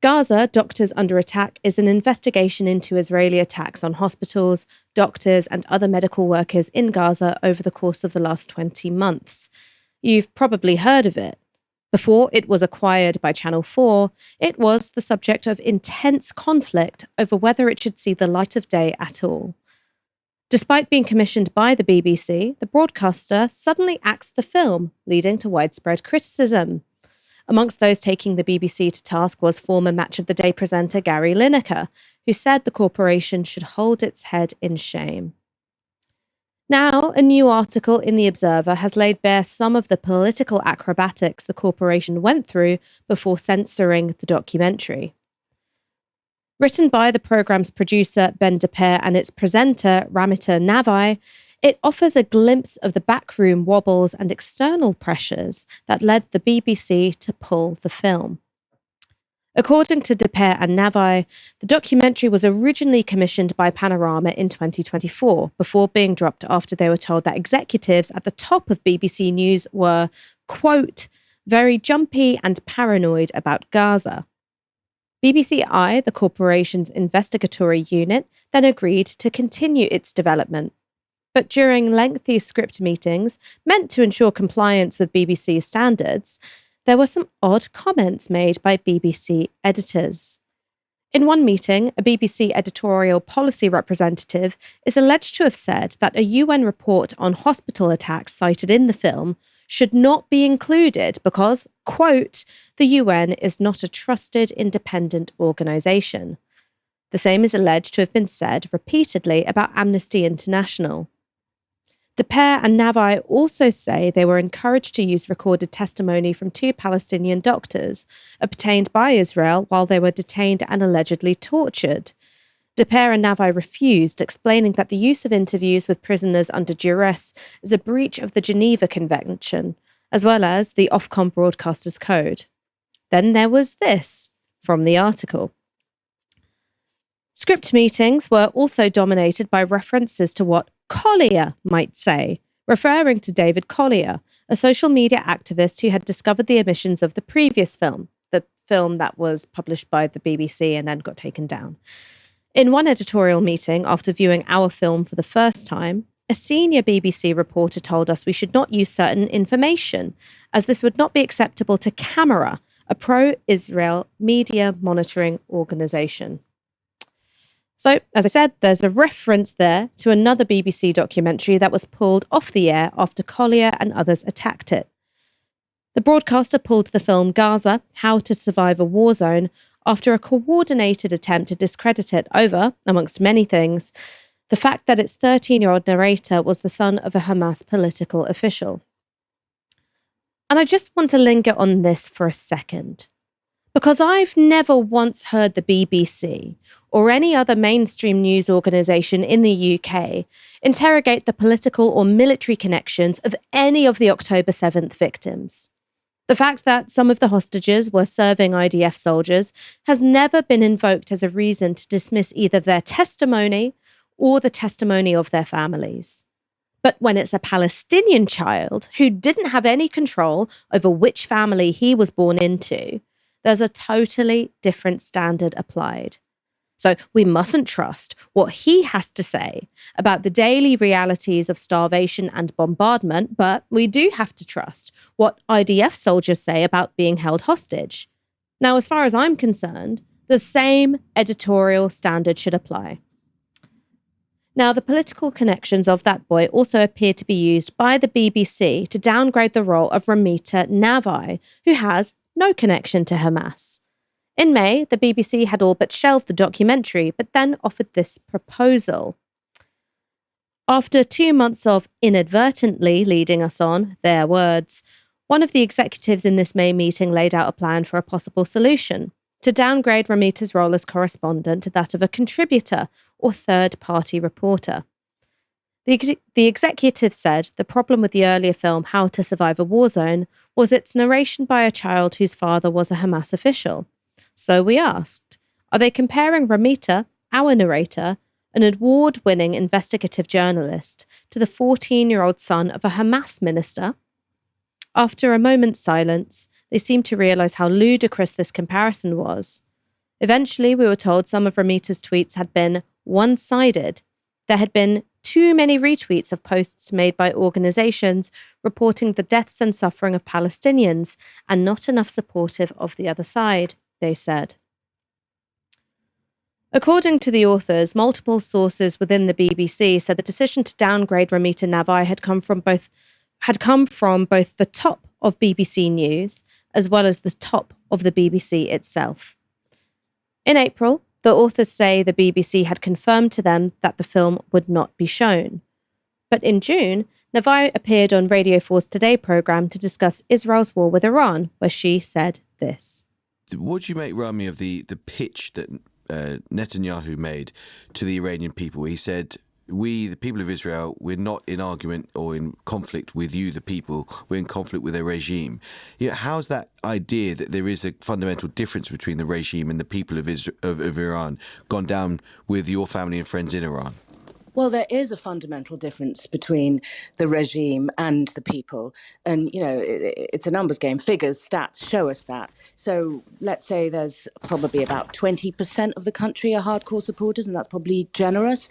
Gaza, Doctors Under Attack, is an investigation into Israeli attacks on hospitals, doctors, and other medical workers in Gaza over the course of the last 20 months. You've probably heard of it. Before it was acquired by Channel 4, it was the subject of intense conflict over whether it should see the light of day at all. Despite being commissioned by the BBC, the broadcaster suddenly axed the film, leading to widespread criticism. Amongst those taking the BBC to task was former Match of the Day presenter Gary Lineker, who said the corporation should hold its head in shame. Now, a new article in The Observer has laid bare some of the political acrobatics the corporation went through before censoring the documentary. Written by the programme's producer Ben DePere and its presenter Ramita Navai, it offers a glimpse of the backroom wobbles and external pressures that led the BBC to pull the film. According to DePere and Navai, the documentary was originally commissioned by Panorama in 2024, before being dropped after they were told that executives at the top of BBC News were, quote, very jumpy and paranoid about Gaza. BBC, the corporation's investigatory unit, then agreed to continue its development. But during lengthy script meetings, meant to ensure compliance with BBC standards, there were some odd comments made by BBC editors. In one meeting, a BBC editorial policy representative is alleged to have said that a UN report on hospital attacks cited in the film should not be included because, quote, the UN is not a trusted independent organisation. The same is alleged to have been said repeatedly about Amnesty International. DePere and Navai also say they were encouraged to use recorded testimony from 2 Palestinian doctors, obtained by Israel while they were detained and allegedly tortured. DePere and Navai refused, explaining that the use of interviews with prisoners under duress is a breach of the Geneva Convention, as well as the Ofcom Broadcasters Code. Then there was this, from the article. Script meetings were also dominated by references to what Collier might say, referring to David Collier, a social media activist who had discovered the omissions of the previous film, the film that was published by the BBC and then got taken down. In one editorial meeting, after viewing our film for the first time, a senior BBC reporter told us we should not use certain information, as this would not be acceptable to Camera, a pro-Israel media monitoring organisation. So, as I said, there's a reference there to another BBC documentary that was pulled off the air after Collier and others attacked it. The broadcaster pulled the film Gaza, How to Survive a War Zone, after a coordinated attempt to discredit it over, amongst many things, the fact that its 13-year-old narrator was the son of a Hamas political official. And I just want to linger on this for a second, because I've never once heard the BBC or any other mainstream news organisation in the UK interrogate the political or military connections of any of the October 7th victims. The fact that some of the hostages were serving IDF soldiers has never been invoked as a reason to dismiss either their testimony or the testimony of their families. But when it's a Palestinian child who didn't have any control over which family he was born into, there's a totally different standard applied. So we mustn't trust what he has to say about the daily realities of starvation and bombardment, but we do have to trust what IDF soldiers say about being held hostage. Now, as far as I'm concerned, the same editorial standard should apply. Now, the political connections of that boy also appear to be used by the BBC to downgrade the role of Ramita Navai, who has no connection to Hamas. In May, the BBC had all but shelved the documentary, but then offered this proposal. After 2 months of inadvertently leading us on, their words, one of the executives in this May meeting laid out a plan for a possible solution, to downgrade Ramita's role as correspondent to that of a contributor or third-party reporter. The executive said the problem with the earlier film How to Survive a War Zone was its narration by a child whose father was a Hamas official. So we asked, are they comparing Ramita, our narrator, an award-winning investigative journalist, to the 14-year-old son of a Hamas minister? After a moment's silence, they seemed to realise how ludicrous this comparison was. Eventually, we were told some of Ramita's tweets had been one-sided. There had been too many retweets of posts made by organizations reporting the deaths and suffering of Palestinians and not enough supportive of the other side, they said. According to the authors, multiple sources within the BBC said the decision to downgrade Ramita Navi had come from both the top of BBC News as well as the top of the BBC itself. In April, the authors say the BBC had confirmed to them that the film would not be shown. But in June, Novara appeared on Radio 4's Today programme to discuss Israel's war with Iran, where she said this. What do you make, Rami, of the pitch that Netanyahu made to the Iranian people? He said, we, the people of Israel, we're not in argument or in conflict with you, the people. We're in conflict with a regime. You know, how's that idea that there is a fundamental difference between the regime and the people of Iran gone down with your family and friends in Iran? Well, there is a fundamental difference between the regime and the people. And, you know, it's a numbers game. Figures, stats show us that. So let's say there's probably about 20% of the country are hardcore supporters, and that's probably generous.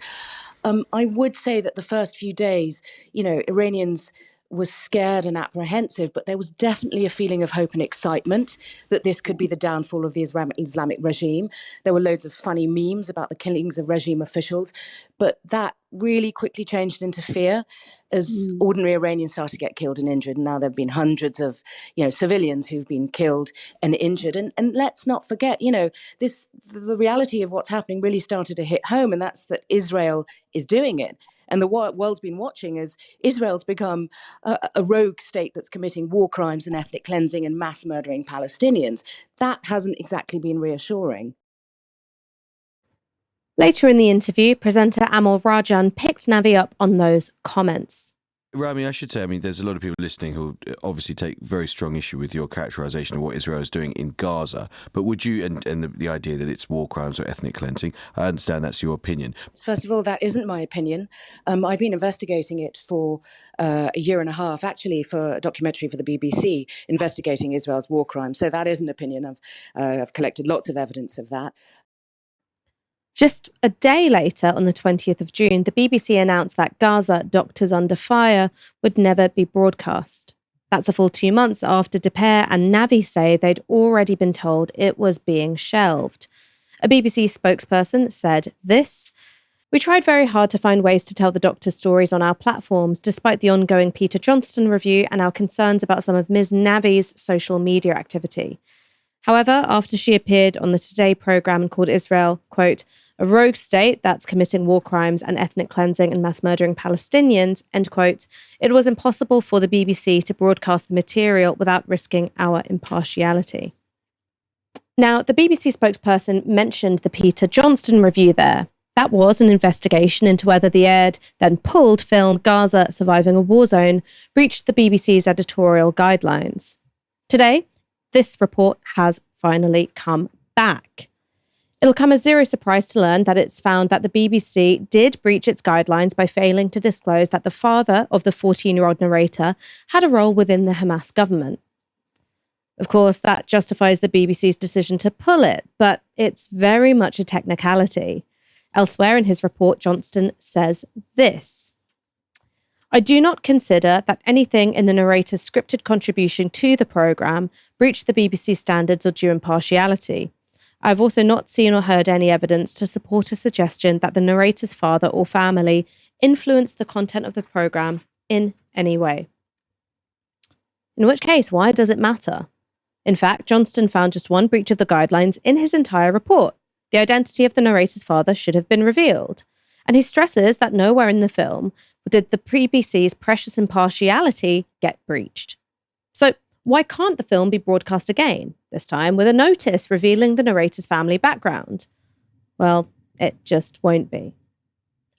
I would say that the first few days, you know, Iranians were scared and apprehensive, but there was definitely a feeling of hope and excitement that this could be the downfall of the Islamic regime. There were loads of funny memes about the killings of regime officials, but that really quickly changed into fear as ordinary Iranians started to get killed and injured. And now there have been hundreds of, you know, civilians who've been killed and injured. And let's not forget, you know, the reality of what's happening really started to hit home, and that's that Israel is doing it. And the world's been watching as Israel's become a rogue state that's committing war crimes and ethnic cleansing and mass murdering Palestinians. That hasn't exactly been reassuring. Later in the interview, presenter Amal Rajan picked Navi up on those comments. Rami, I should say, I mean, there's a lot of people listening who obviously take very strong issue with your characterisation of what Israel is doing in Gaza. But would you, and the idea that it's war crimes or ethnic cleansing, I understand that's your opinion. First of all, that isn't my opinion. I've been investigating it for a year and a half, actually, for a documentary for the BBC, investigating Israel's war crimes. So that is an opinion. I've collected lots of evidence of that. Just a day later, on the 20th of June, the BBC announced that Gaza, Doctors Under Fire, would never be broadcast. That's a full 2 months after Depere and Navi say they'd already been told it was being shelved. A BBC spokesperson said this: "We tried very hard to find ways to tell the doctor's stories on our platforms, despite the ongoing Peter Johnston review and our concerns about some of Ms. Navi's social media activity. However, after she appeared on the Today programme and called Israel, quote, a rogue state that's committing war crimes and ethnic cleansing and mass murdering Palestinians, end quote, it was impossible for the BBC to broadcast the material without risking our impartiality." Now, the BBC spokesperson mentioned the Peter Johnston review there. That was an investigation into whether the aired, then pulled film Gaza Surviving a War Zone breached the BBC's editorial guidelines. Today, this report has finally come back. It'll come as zero surprise to learn that it's found that the BBC did breach its guidelines by failing to disclose that the father of the 14-year-old narrator had a role within the Hamas government. Of course, that justifies the BBC's decision to pull it, but it's very much a technicality. Elsewhere in his report, Johnston says this: "I do not consider that anything in the narrator's scripted contribution to the programme breached the BBC standards or due impartiality. I've also not seen or heard any evidence to support a suggestion that the narrator's father or family influenced the content of the programme in any way." In which case, why does it matter? In fact, Johnston found just one breach of the guidelines in his entire report. The identity of the narrator's father should have been revealed. And he stresses that nowhere in the film did the BBC's precious impartiality get breached. So why can't the film be broadcast again, this time with a notice revealing the narrator's family background? Well, it just won't be.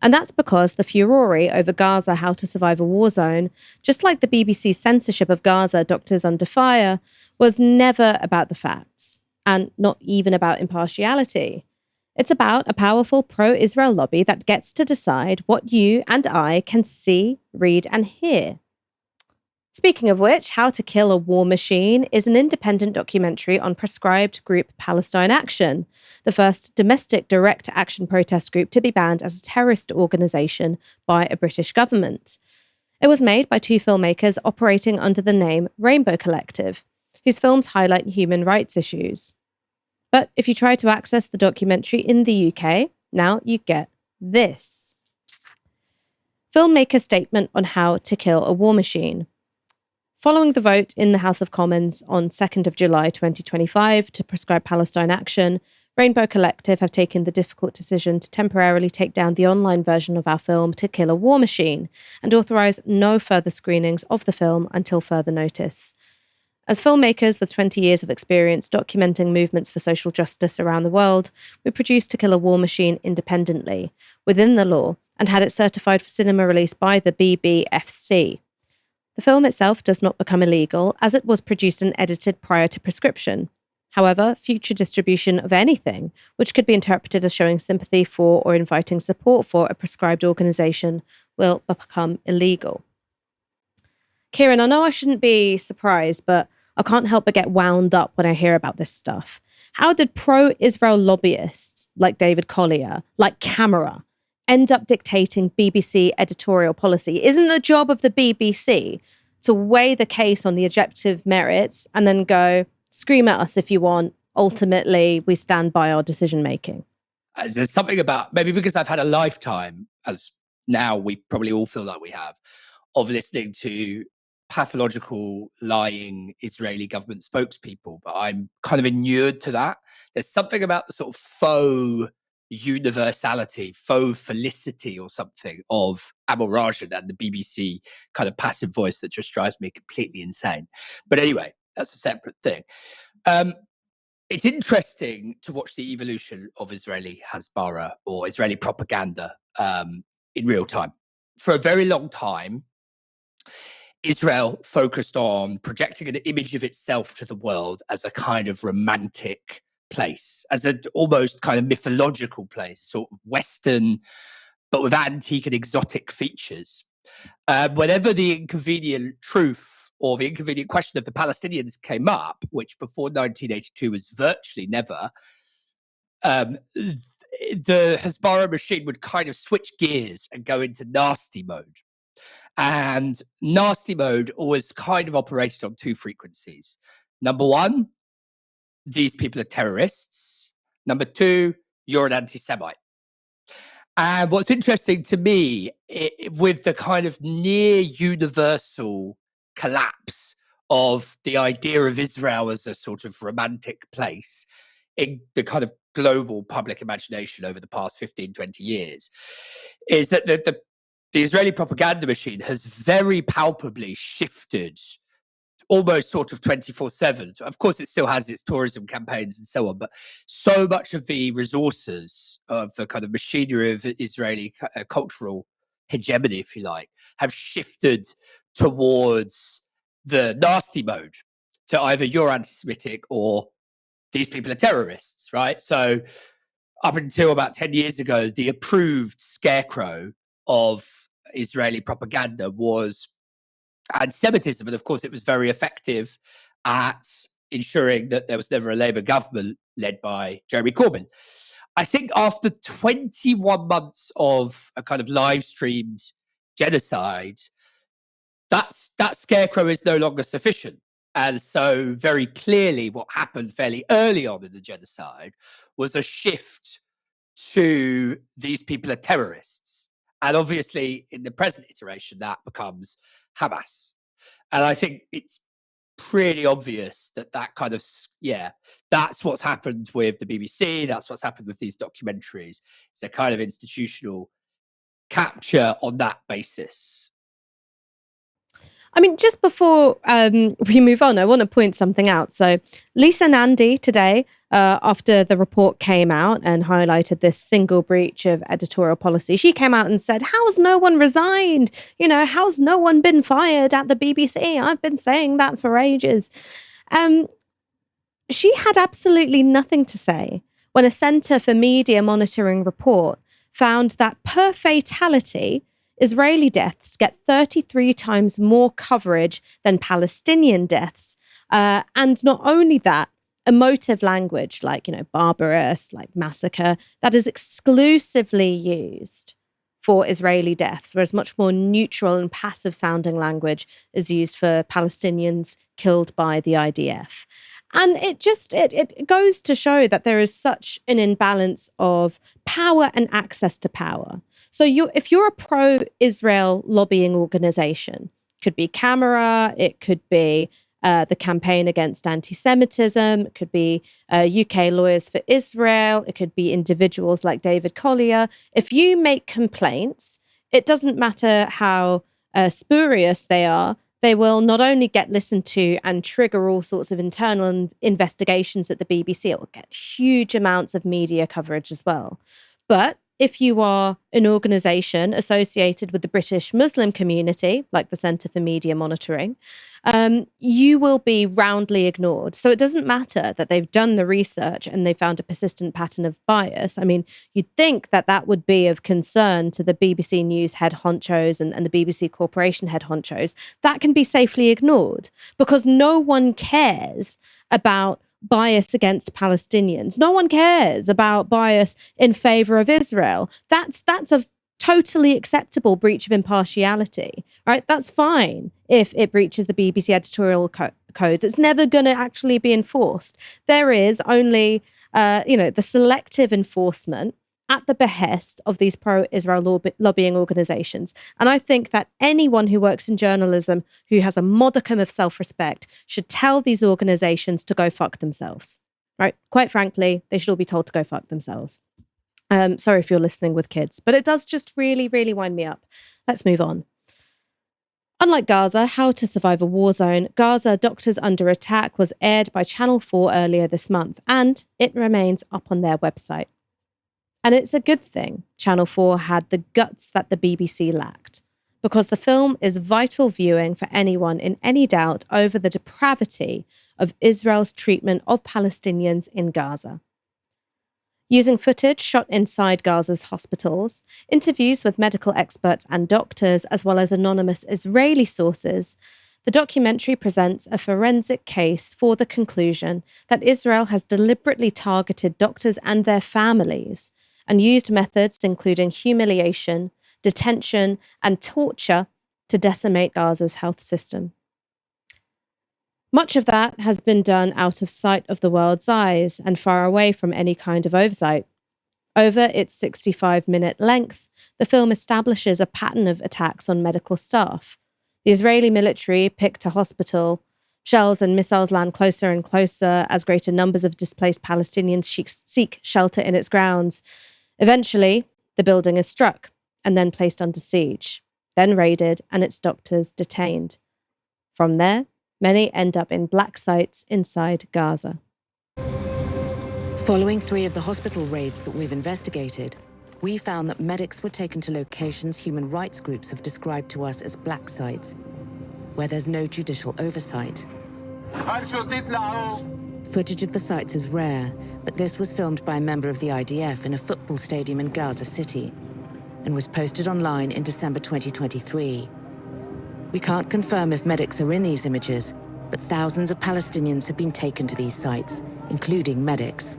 And that's because the furore over Gaza, How to Survive a War Zone, just like the BBC's censorship of Gaza, Doctors Under Fire, was never about the facts, and not even about impartiality. It's about a powerful pro-Israel lobby that gets to decide what you and I can see, read, and hear. Speaking of which, How to Kill a War Machine is an independent documentary on proscribed group Palestine Action, the first domestic direct action protest group to be banned as a terrorist organisation by a British government. It was made by two filmmakers operating under the name Rainbow Collective, whose films highlight human rights issues. But if you try to access the documentary in the UK, now you get this. Filmmaker statement on How to Kill a War Machine. Following the vote in the House of Commons on 2nd of July 2025 to prescribe Palestine Action, Rainbow Collective have taken the difficult decision to temporarily take down the online version of our film To Kill a War Machine and authorise no further screenings of the film until further notice. As filmmakers with 20 years of experience documenting movements for social justice around the world, we produced To Kill a War Machine independently, within the law, and had it certified for cinema release by the BBFC. The film itself does not become illegal, as it was produced and edited prior to prescription. However, future distribution of anything, which could be interpreted as showing sympathy for or inviting support for a prescribed organisation, will become illegal. Kieran, I know I shouldn't be surprised, but I can't help but get wound up when I hear about this stuff. How did pro-Israel lobbyists like David Collier, like Camera, end up dictating BBC editorial policy? Isn't the job of the BBC to weigh the case on the objective merits and then go, scream at us if you want, ultimately we stand by our decision making? There's something about, maybe because I've had a lifetime, as now we probably all feel like we have, of listening to pathological, lying Israeli government spokespeople, but I'm kind of inured to that. There's something about the sort of faux universality, faux felicity or something of Amal Rajan and the BBC kind of passive voice that just drives me completely insane. But anyway, that's a separate thing. It's interesting to watch the evolution of Israeli Hasbara or Israeli propaganda in real time. For a very long time, Israel focused on projecting an image of itself to the world as a kind of romantic place, as an almost kind of mythological place, sort of Western, but with antique and exotic features. Whenever the inconvenient truth or the inconvenient question of the Palestinians came up, which before 1982 was virtually never, the Hasbara machine would kind of switch gears and go into nasty mode. And nasty mode always kind of operated on two frequencies. Number one, these people are terrorists. Number two, you're an anti-Semite. And what's interesting to me, with the kind of near universal collapse of the idea of Israel as a sort of romantic place in the kind of global public imagination over the past 15, 20 years, is that the Israeli propaganda machine has very palpably shifted almost sort of 24/7. Of course, it still has its tourism campaigns and so on, but so much of the resources of the kind of machinery of Israeli cultural hegemony, if you like, have shifted towards the nasty mode. So either you're anti-Semitic or these people are terrorists, right? So up until about 10 years ago, the approved scarecrow of Israeli propaganda was anti-Semitism. And of course, it was very effective at ensuring that there was never a Labour government led by Jeremy Corbyn. I think after 21 months of a kind of live streamed genocide, that scarecrow is no longer sufficient. And so very clearly what happened fairly early on in the genocide was a shift to these people are terrorists. And obviously, in the present iteration, that becomes Hamas. And I think it's pretty obvious that kind of, that's what's happened with the BBC. That's what's happened with these documentaries. It's a kind of institutional capture on that basis. I mean, just before we move on, I want to point something out. So Lisa Nandy today, after the report came out and highlighted this single breach of editorial policy, she came out and said, how's no one resigned? You know, how's no one been fired at the BBC? I've been saying that for ages. She had absolutely nothing to say when a Centre for Media Monitoring report found that per fatality, Israeli deaths get 33 times more coverage than Palestinian deaths. And not only that, emotive language like, barbarous, like massacre, that is exclusively used for Israeli deaths, whereas much more neutral and passive sounding language is used for Palestinians killed by the IDF. And it goes to show that there is such an imbalance of power and access to power. So if you're a pro-Israel lobbying organization, could be Camera, it could be the Campaign Against Anti-Semitism, it could be UK Lawyers for Israel, it could be individuals like David Collier. If you make complaints, it doesn't matter how spurious they are, they will not only get listened to and trigger all sorts of internal investigations at the BBC, it will get huge amounts of media coverage as well. But if you are an organisation associated with the British Muslim community, like the Centre for Media Monitoring, you will be roundly ignored. So it doesn't matter that they've done the research and they found a persistent pattern of bias. I mean, you'd think that that would be of concern to the BBC News head honchos and the BBC Corporation head honchos. That can be safely ignored because no one cares about bias against Palestinians. No one cares about bias in favor of Israel. That's a totally acceptable breach of impartiality, right? That's fine if it breaches the BBC editorial codes. It's never going to actually be enforced. There is only, the selective enforcement at the behest of these pro-Israel lobbying organizations. And I think that anyone who works in journalism who has a modicum of self-respect should tell these organizations to go fuck themselves, right? Quite frankly, they should all be told to go fuck themselves. Sorry if you're listening with kids, but it does just really, really wind me up. Let's move on. Unlike Gaza, How to Survive a War Zone, Gaza Doctors Under Attack was aired by Channel 4 earlier this month, and it remains up on their website. And it's a good thing Channel 4 had the guts that the BBC lacked, because the film is vital viewing for anyone in any doubt over the depravity of Israel's treatment of Palestinians in Gaza. Using footage shot inside Gaza's hospitals, interviews with medical experts and doctors, as well as anonymous Israeli sources, the documentary presents a forensic case for the conclusion that Israel has deliberately targeted doctors and their families and used methods including humiliation, detention, and torture to decimate Gaza's health system. Much of that has been done out of sight of the world's eyes and far away from any kind of oversight. Over its 65-minute length, the film establishes a pattern of attacks on medical staff. The Israeli military picked a hospital. Shells and missiles land closer and closer as greater numbers of displaced Palestinians seek shelter in its grounds. Eventually, the building is struck and then placed under siege, then raided and its doctors detained. From there, many end up in black sites inside Gaza. Following 3 of the hospital raids that we've investigated, we found that medics were taken to locations human rights groups have described to us as black sites, where there's no judicial oversight. Footage of the sites is rare, but this was filmed by a member of the IDF in a football stadium in Gaza City and was posted online in December 2023. We can't confirm if medics are in these images, but thousands of Palestinians have been taken to these sites, including medics.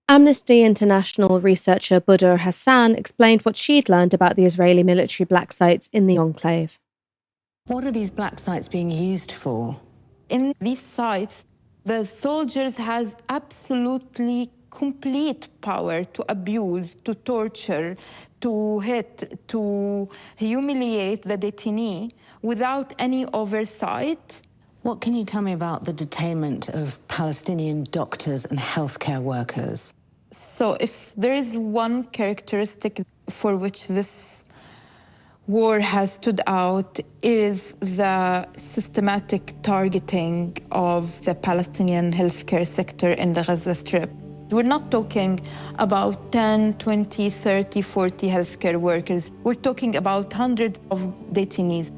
Amnesty International researcher Budur Hassan explained what she'd learned about the Israeli military black sites in the enclave. What are these black sites being used for? In these sites, the soldiers has absolutely complete power to abuse, to torture, to hit, to humiliate the detainee without any oversight. What can you tell me about the detainment of Palestinian doctors and healthcare workers? So if there is one characteristic for which this war has stood out is the systematic targeting of the Palestinian healthcare sector in the Gaza Strip. We're not talking about 10, 20, 30, 40 healthcare workers. We're talking about hundreds of detainees.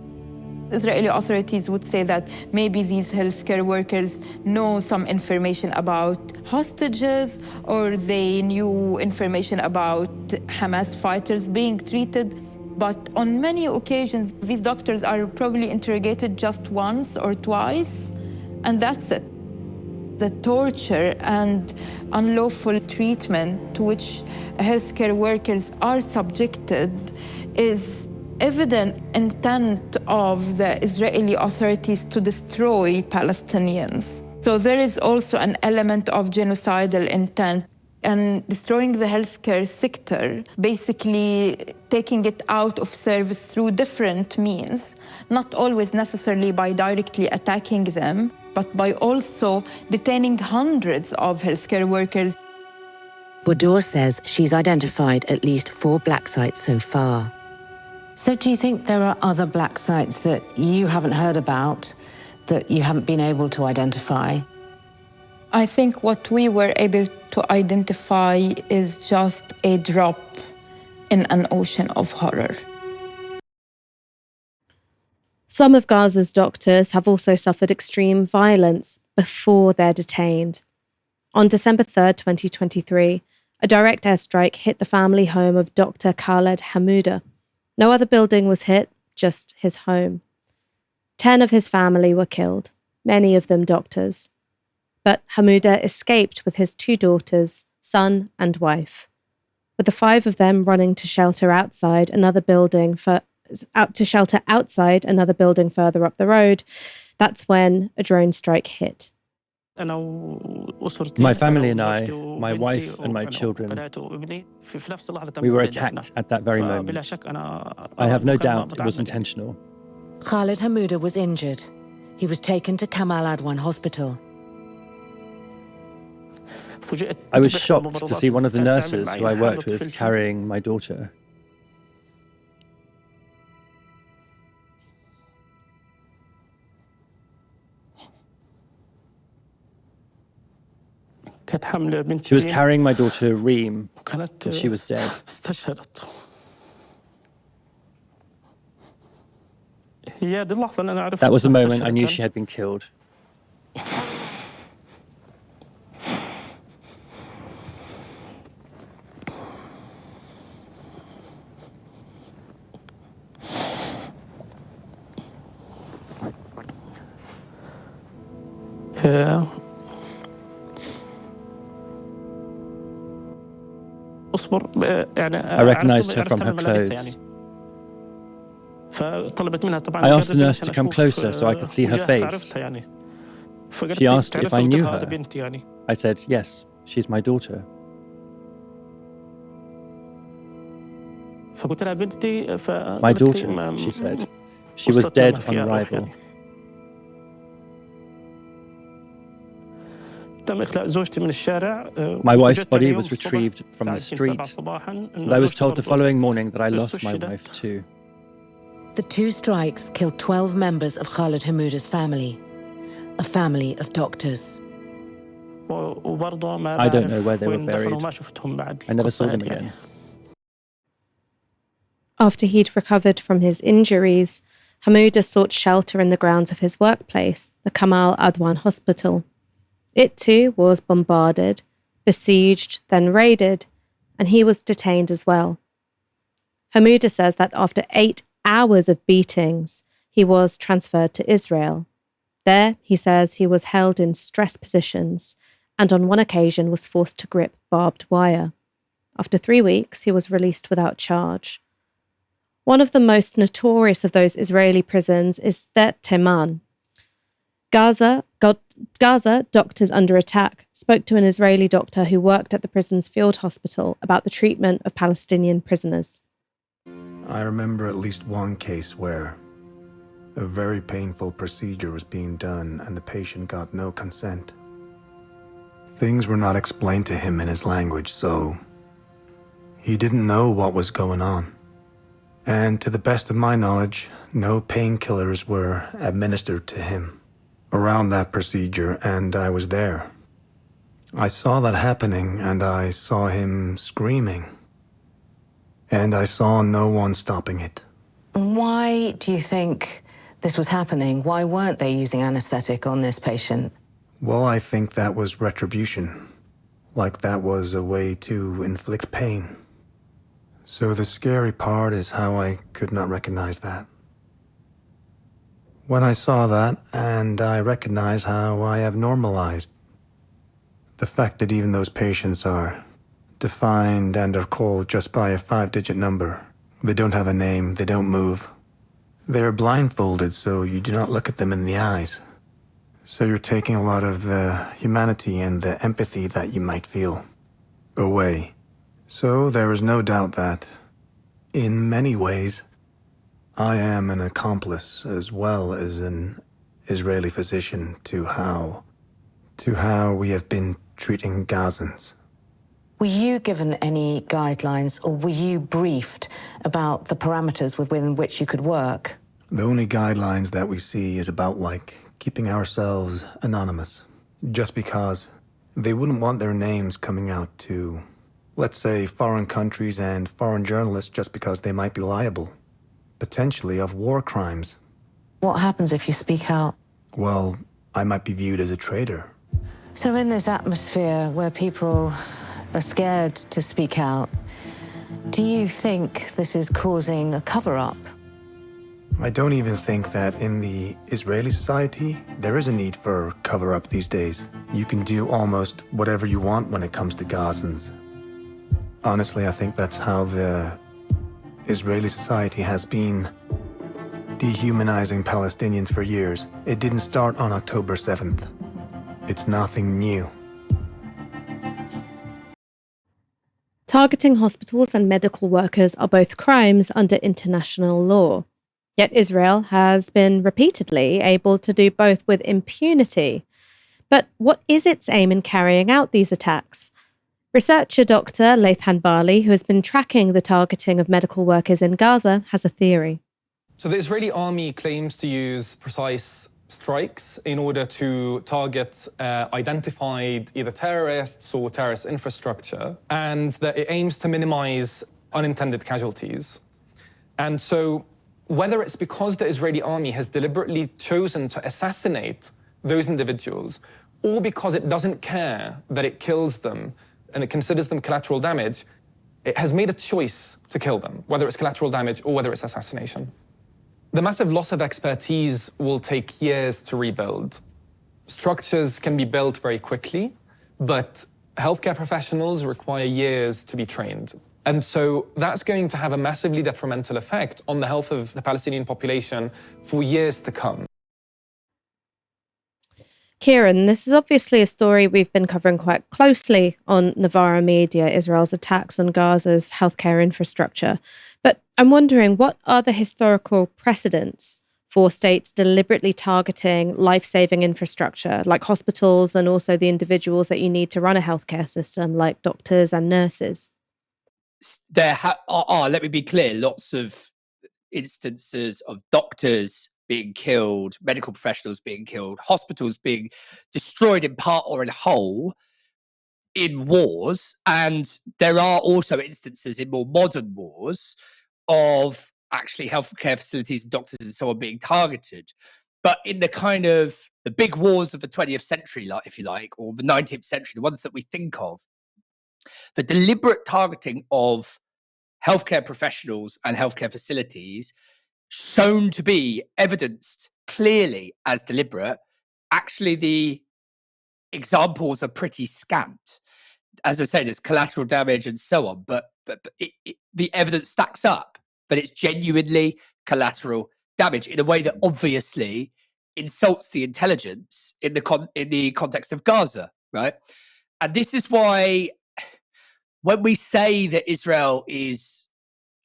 Israeli authorities would say that maybe these healthcare workers know some information about hostages, or they knew information about Hamas fighters being treated. But on many occasions, these doctors are probably interrogated just once or twice, and that's it. The torture and unlawful treatment to which healthcare workers are subjected is evident intent of the Israeli authorities to destroy Palestinians. So there is also an element of genocidal intent, and destroying the healthcare sector, basically taking it out of service through different means, not always necessarily by directly attacking them, but by also detaining hundreds of healthcare workers. Boudor says she's identified at least 4 black sites so far. So do you think there are other black sites that you haven't heard about, that you haven't been able to identify? I think what we were able to identify is just a drop in an ocean of horror. Some of Gaza's doctors have also suffered extreme violence before they're detained. On December 3rd, 2023, a direct airstrike hit the family home of Dr. Khaled Hamouda. No other building was hit, just his home. 10 of his family were killed, many of them doctors. But Hamouda escaped with his 2 daughters, son and wife, with the 5 of them running to shelter outside another building further up the road. That's when a drone strike hit. My family and I, my wife and my children, we were attacked at that very moment. I have no doubt it was intentional. Khaled Hamouda was injured. He was taken to Kamal Adwan Hospital. I was shocked to see one of the nurses who I worked with carrying my daughter. She was carrying my daughter Reem, and she was dead. That was the moment I knew she had been killed. I recognized her from her clothes. I asked the nurse to come closer so I could see her face. She asked if I knew her. I said, yes, she's my daughter. My daughter, she said. She was dead on arrival. My wife's body was retrieved from the street, and I was told the following morning that I lost my wife too. The 2 strikes killed 12 members of Khaled Hamouda's family, a family of doctors. I don't know where they were buried. I never saw them again. After he'd recovered from his injuries, Hamouda sought shelter in the grounds of his workplace, the Kamal Adwan Hospital. It too was bombarded, besieged, then raided, and he was detained as well. Hamouda says that after 8 hours of beatings, he was transferred to Israel. There, he says, he was held in stress positions and on one occasion was forced to grip barbed wire. After 3 weeks, he was released without charge. One of the most notorious of those Israeli prisons is Sdet Teman. Gaza, doctors under attack, spoke to an Israeli doctor who worked at the prison's field hospital about the treatment of Palestinian prisoners. I remember at least one case where a very painful procedure was being done and the patient got no consent. Things were not explained to him in his language, so he didn't know what was going on. And to the best of my knowledge, no painkillers were administered to him around that procedure, and I was there. I saw that happening, and I saw him screaming. And I saw no one stopping it. Why do you think this was happening, why weren't they using anesthetic on this patient? Well, I think that was retribution. Like that was a way to inflict pain. So the scary part is how I could not recognize that. When I saw that, and I recognize how I have normalized the fact that even those patients are defined and are called just by a 5-digit number. They don't have a name, they don't move. They're blindfolded, so you do not look at them in the eyes. So you're taking a lot of the humanity and the empathy that you might feel away. So there is no doubt that, in many ways, I am an accomplice as well as an Israeli physician to how we have been treating Gazans. Were you given any guidelines, or were you briefed about the parameters within which you could work? The only guidelines that we see is about, like, keeping ourselves anonymous. Just because they wouldn't want their names coming out to, let's say, foreign countries and foreign journalists just because they might be liable, potentially, of war crimes. What happens if you speak out? Well, I might be viewed as a traitor. So in this atmosphere where people are scared to speak out, do you think this is causing a cover-up? I don't even think that in the Israeli society, there is a need for cover-up these days. You can do almost whatever you want when it comes to Gazans. Honestly, I think that's how the Israeli society has been dehumanizing Palestinians for years. It didn't start on October 7th. It's nothing new. Targeting hospitals and medical workers are both crimes under international law. Yet Israel has been repeatedly able to do both with impunity. But what is its aim in carrying out these attacks? Researcher Dr. Laithan Bali, who has been tracking the targeting of medical workers in Gaza, has a theory. So the Israeli army claims to use precise strikes in order to target identified either terrorists or terrorist infrastructure, and that it aims to minimize unintended casualties. And so whether it's because the Israeli army has deliberately chosen to assassinate those individuals, or because it doesn't care that it kills them and it considers them collateral damage, it has made a choice to kill them, whether it's collateral damage or whether it's assassination. The massive loss of expertise will take years to rebuild. Structures can be built very quickly, but healthcare professionals require years to be trained. And so that's going to have a massively detrimental effect on the health of the Palestinian population for years to come. Kieran, this is obviously a story we've been covering quite closely on Novara Media, Israel's attacks on Gaza's healthcare infrastructure. But I'm wondering, what are the historical precedents for states deliberately targeting life-saving infrastructure, like hospitals and also the individuals that you need to run a healthcare system, like doctors and nurses? There are, let me be clear, lots of instances of doctors being killed, medical professionals being killed, hospitals being destroyed in part or in whole in wars. And there are also instances in more modern wars of actually healthcare facilities and doctors and so on being targeted. But in the kind of the big wars of the 20th century, like, if you like, or the 19th century, the ones that we think of, the deliberate targeting of healthcare professionals and healthcare facilities shown to be evidenced clearly as deliberate. Actually, the examples are pretty scant. As I say, there's collateral damage and so on, but the evidence stacks up that it's genuinely collateral damage in a way that obviously insults the intelligence in the context of Gaza, right? And this is why when we say that Israel is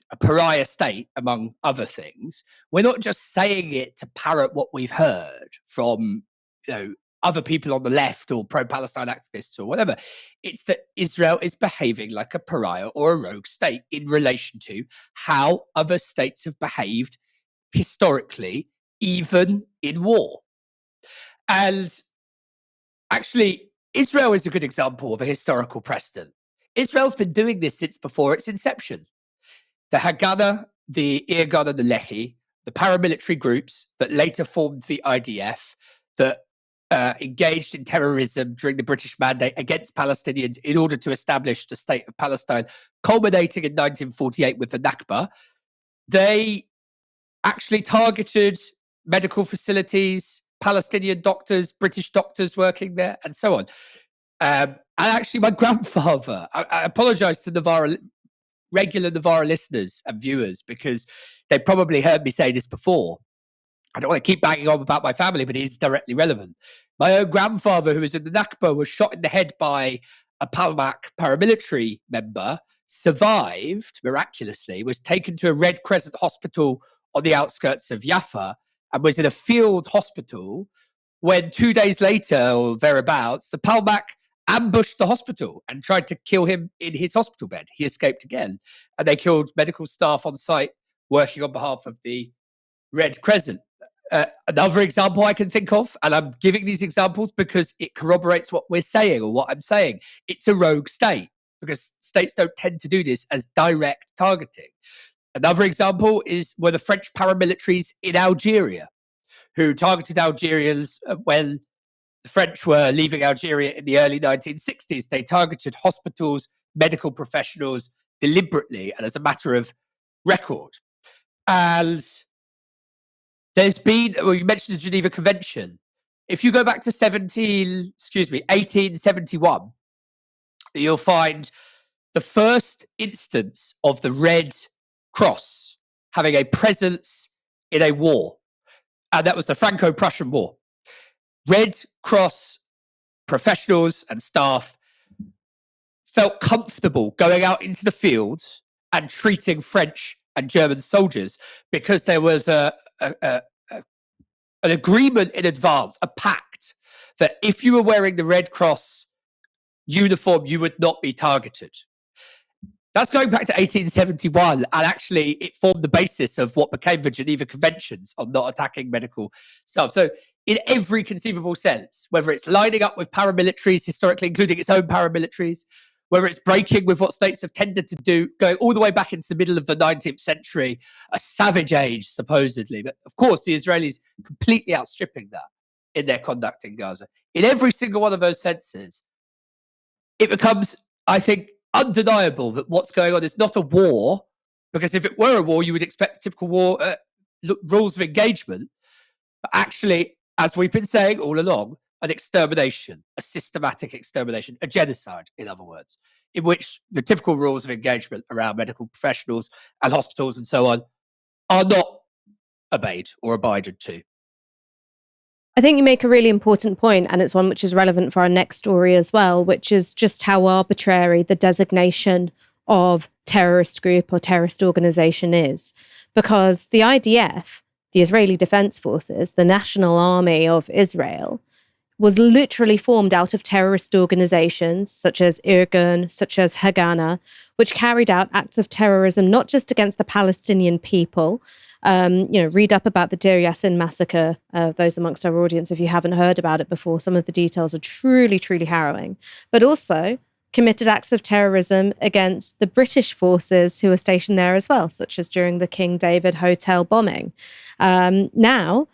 a pariah state, among other things, we're not just saying it to parrot what we've heard from, other people on the left or pro-Palestine activists or whatever. It's that Israel is behaving like a pariah or a rogue state in relation to how other states have behaved historically, even in war. And actually, Israel is a good example of a historical precedent. Israel's been doing this since before its inception. The Haganah, the Irgun, and the Lehi the paramilitary groups that later formed the IDF that engaged in terrorism during the British Mandate against Palestinians in order to establish the state of Palestine, culminating in 1948 with the Nakba. They actually targeted medical facilities, Palestinian doctors, British doctors working there, and so on. And actually, my grandfather, I apologize to regular Novara listeners and viewers, because they probably heard me say this before. I don't want to keep banging on about my family, but it is directly relevant. My own grandfather, who was in the Nakba, was shot in the head by a Palmach paramilitary member, survived miraculously, was taken to a Red Crescent hospital on the outskirts of Jaffa, and was in a field hospital when 2 days later, or thereabouts, the Palmach ambushed the hospital and tried to kill him in his hospital bed. He escaped again, and they killed medical staff on site working on behalf of the Red Crescent. Another example I can think of, and I'm giving these examples because it corroborates what we're saying or what I'm saying. It's a rogue state, because states don't tend to do this as direct targeting. Another example were the French paramilitaries in Algeria, who targeted Algerians when the French were leaving Algeria in the early 1960s. They targeted hospitals, medical professionals deliberately and as a matter of record. And there's been, well, you mentioned the Geneva Convention. If you go back to 1871, you'll find the first instance of the Red Cross having a presence in a war. And that was the Franco-Prussian War. Red Cross professionals and staff felt comfortable going out into the field and treating French and German soldiers because there was an agreement in advance, a pact, that if you were wearing the Red Cross uniform, you would not be targeted. That's going back to 1871, and actually it formed the basis of what became the Geneva Conventions on not attacking medical staff. So in every conceivable sense, whether it's lining up with paramilitaries, historically including its own paramilitaries, whether it's breaking with what states have tended to do, going all the way back into the middle of the 19th century, a savage age, supposedly. But of course, the Israelis completely outstripping that in their conduct in Gaza. In every single one of those senses, it becomes, I think, undeniable that what's going on is not a war, because if it were a war, you would expect typical war rules of engagement, but actually, as we've been saying all along, an extermination, a systematic extermination, a genocide, in other words, in which the typical rules of engagement around medical professionals and hospitals and so on are not obeyed or abided to. I think you make a really important point, and it's one which is relevant for our next story as well, which is just how arbitrary the designation of terrorist group or terrorist organization is. Because the IDF, the Israeli Defense Forces, the National Army of Israel, was literally formed out of terrorist organizations such as Irgun, such as Haganah, which carried out acts of terrorism, not just against the Palestinian people. Read up about the Deir Yassin massacre, those amongst our audience, if you haven't heard about it before. Some of the details are truly, truly harrowing. But also committed acts of terrorism against the British forces who were stationed there as well, such as during the King David Hotel bombing. Now,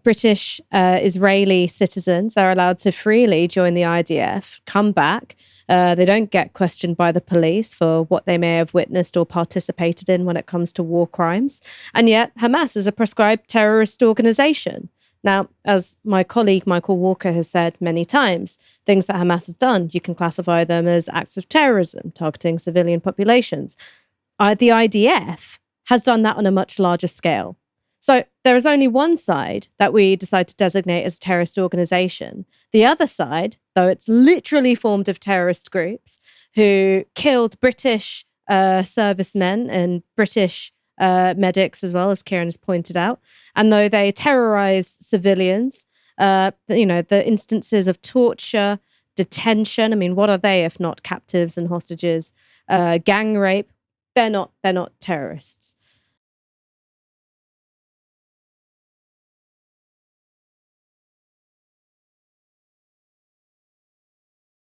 British Israeli citizens are allowed to freely join the IDF, come back. They don't get questioned by the police for what they may have witnessed or participated in when it comes to war crimes. And yet Hamas is a proscribed terrorist organization. Now, as my colleague Michael Walker has said many times, things that Hamas has done, you can classify them as acts of terrorism, targeting civilian populations. The IDF has done that on a much larger scale. So there is only one side that we decide to designate as a terrorist organization. The other side, though it's literally formed of terrorist groups who killed British servicemen and British medics as well, as Kieran has pointed out. And though they terrorize civilians, the instances of torture, detention, I mean, what are they if not captives and hostages, gang rape? They're not terrorists.